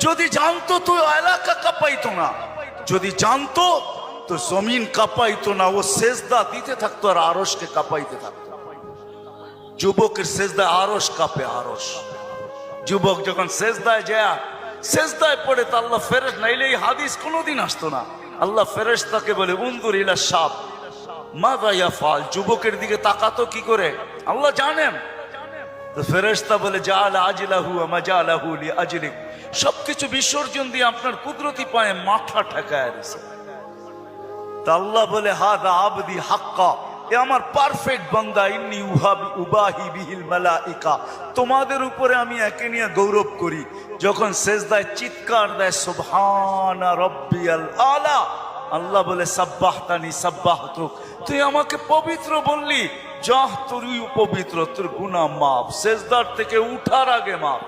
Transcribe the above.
যদি জানতো তো এলাকা কাঁপাইতো না, যদি জানতো তো জমিন কাঁপাইতো না। ও সেজদা দিতে থাকতো আর আরশকে কাঁপাইতে থাকতো। যুবকের সেজদায় আরশ কাঁপে, আরশ। যুবক যখন সেজদায় যায়, সেজদায় পড়ে তো আল্লাহ ফেরেশতা, নাইলে এই হাদিস কোনোদিন আসতো না। আল্লাহ ফেরেশতাকে বলে উনজুর ইলা শাব মাযা ইয়াফআল, যুবকের দিকে তাকাতো কি করে আল্লাহ জানেন। তো ফেরেশতা বলে জাআলা আজলাহু ওয়া মাজালাহু লিআজলিক, সবকিছু বিসর্জন দিয়ে আপনার কুদরতি পায়ে মাথা ঠেকায় দিয়েছে। তা আল্লাহ বলে হাদা আবদি হাক্কা, এ আমার পারফেক্ট বান্দা। ইন্নী উবাহি বিহিল মালাইকা, তোমাদের উপরে আমি একে নিয়ে গৌরব করি। যখন সেজদায় চিৎকার দেয় সুবহানা রাব্বিয়াল আলা, আল্লাহ বলে সাব্বাহতানি সাব্বাহতুক, তুই আমাকে পবিত্র বললি, যাহ তুই পবিত্র, তোর গুনাহ মাফ, সেজদার থেকে উঠার আগে মাফ।